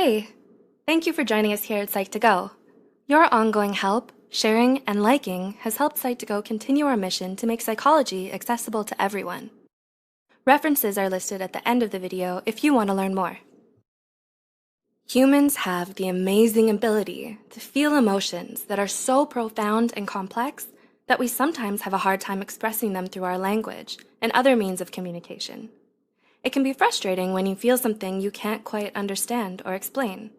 Hey, thank you for joining us here at Psych2Go. Your ongoing help, sharing, and liking has helped Psych2Go continue our mission to make psychology accessible to everyone. References are listed at the end of the video if you want to learn more. Humans have the amazing ability to feel emotions that are so profound and complex that we sometimes have a hard time expressing them through our language and other means of communication. It can be frustrating when you feel something you can't quite understand or explain.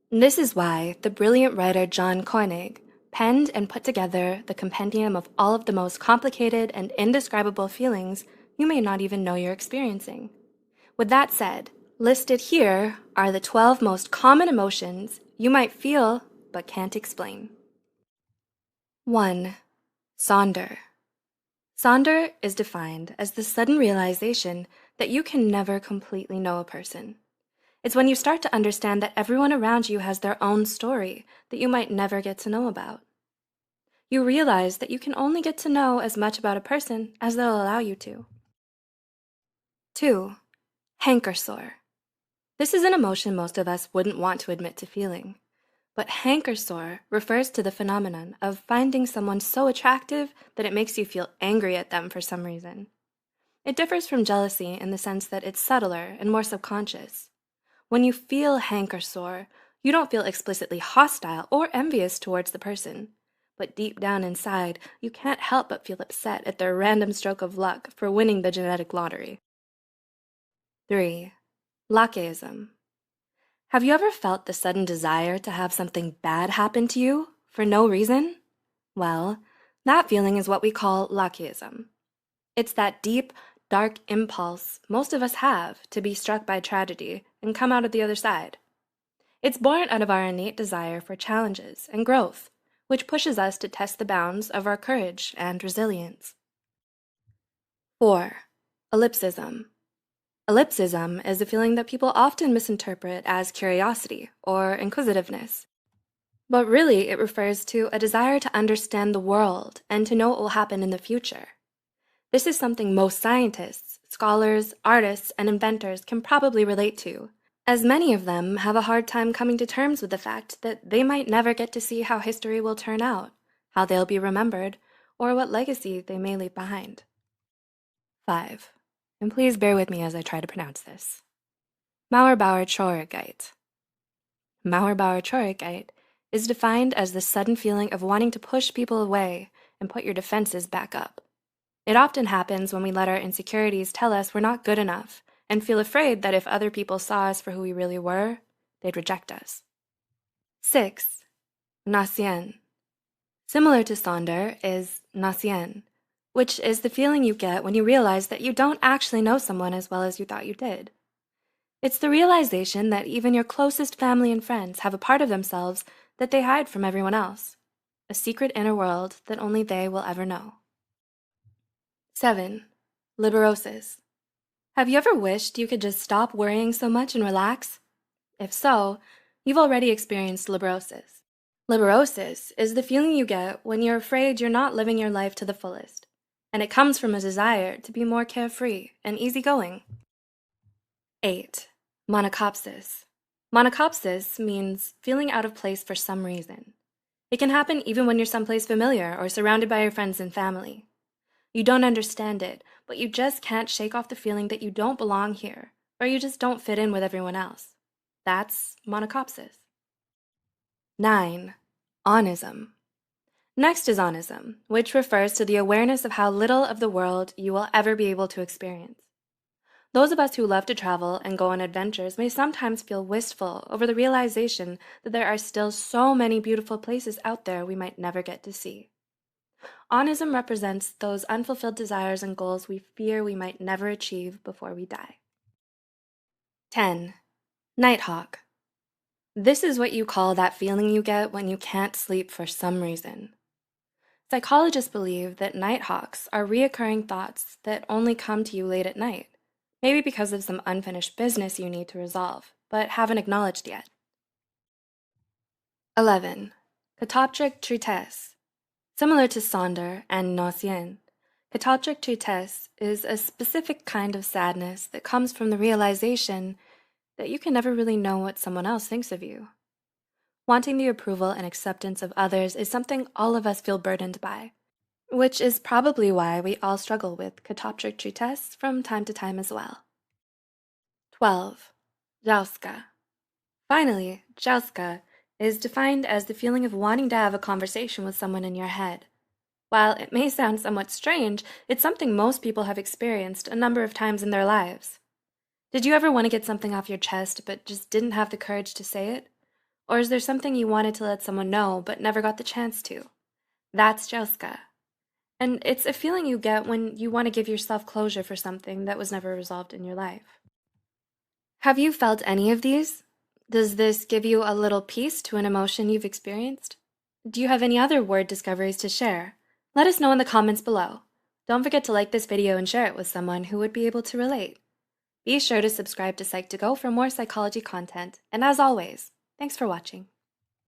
This is why the brilliant writer John Koenig penned and put together the compendium of all of the most complicated and indescribable feelings you may not even know you're experiencing. With that said, listed here are the 12 most common emotions you might feel but can't explain. 1. Sonder. Sonder is defined as the sudden realization that you can never completely know a person. It's when you start to understand that everyone around you has their own story that you might never get to know about. You realize that you can only get to know as much about a person as they'll allow you to. 2. Hankersore. This is an emotion most of us wouldn't want to admit to feeling, but hankersore refers to the phenomenon of finding someone so attractive that it makes you feel angry at them for some reason. It differs from jealousy in the sense that it's subtler and more subconscious. When you feel hankersore, you don't feel explicitly hostile or envious towards the person, but deep down inside, you can't help but feel upset at their random stroke of luck for winning the genetic lottery. 3. Lacheism. Have you ever felt the sudden desire to have something bad happen to you for no reason? Well, that feeling is what we call lacheism. It's that deep, dark impulse most of us have to be struck by tragedy and come out of the other side. It's born out of our innate desire for challenges and growth, which pushes us to test the bounds of our courage and resilience. 4. Ellipsism. Ellipsism is a feeling that people often misinterpret as curiosity or inquisitiveness. But really, it refers to a desire to understand the world and to know what will happen in the future. This is something most scientists, scholars, artists, and inventors can probably relate to, as many of them have a hard time coming to terms with the fact that they might never get to see how history will turn out, how they'll be remembered, or what legacy they may leave behind. 5. And please bear with me as I try to pronounce this. Mauerbauer-Traurigkeit. Mauerbauer-Traurigkeit is defined as the sudden feeling of wanting to push people away and put your defenses back up. It often happens when we let our insecurities tell us we're not good enough and feel afraid that if other people saw us for who we really were, they'd reject us. 6. Nacien. Similar to Sonder is Nacien, which is the feeling you get when you realize that you don't actually know someone as well as you thought you did. It's the realization that even your closest family and friends have a part of themselves that they hide from everyone else, a secret inner world that only they will ever know. 7. Liberosis. Have you ever wished you could just stop worrying so much and relax? If so, you've already experienced liberosis. Liberosis is the feeling you get when you're afraid you're not living your life to the fullest, and it comes from a desire to be more carefree and easygoing. 8. Monachopsis. Monachopsis means feeling out of place for some reason. It can happen even when you're someplace familiar or surrounded by your friends and family. You don't understand it, but you just can't shake off the feeling that you don't belong here, or you just don't fit in with everyone else. That's monachopsis. 9. Onism. Next is onism, which refers to the awareness of how little of the world you will ever be able to experience. Those of us who love to travel and go on adventures may sometimes feel wistful over the realization that there are still so many beautiful places out there we might never get to see. Onism represents those unfulfilled desires and goals we fear we might never achieve before we die. 10. Nighthawk. This is what you call that feeling you get when you can't sleep for some reason. Psychologists believe that nighthawks are reoccurring thoughts that only come to you late at night, maybe because of some unfinished business you need to resolve, but haven't acknowledged yet. 11. Catoptric tristesse. Similar to Sonder and Nacien, catoptric tristesse is a specific kind of sadness that comes from the realization that you can never really know what someone else thinks of you. Wanting the approval and acceptance of others is something all of us feel burdened by, which is probably why we all struggle with catoptry tests from time to time as well. 12. Jauska. Finally, jauska is defined as the feeling of wanting to have a conversation with someone in your head. While it may sound somewhat strange, it's something most people have experienced a number of times in their lives. Did you ever want to get something off your chest but just didn't have the courage to say it? Or is there something you wanted to let someone know but never got the chance to? That's jauska. And it's a feeling you get when you want to give yourself closure for something that was never resolved in your life. Have you felt any of these? Does this give you a little piece to an emotion you've experienced? Do you have any other word discoveries to share? Let us know in the comments below. Don't forget to like this video and share it with someone who would be able to relate. Be sure to subscribe to Psych2Go for more psychology content, and as always, thanks for watching.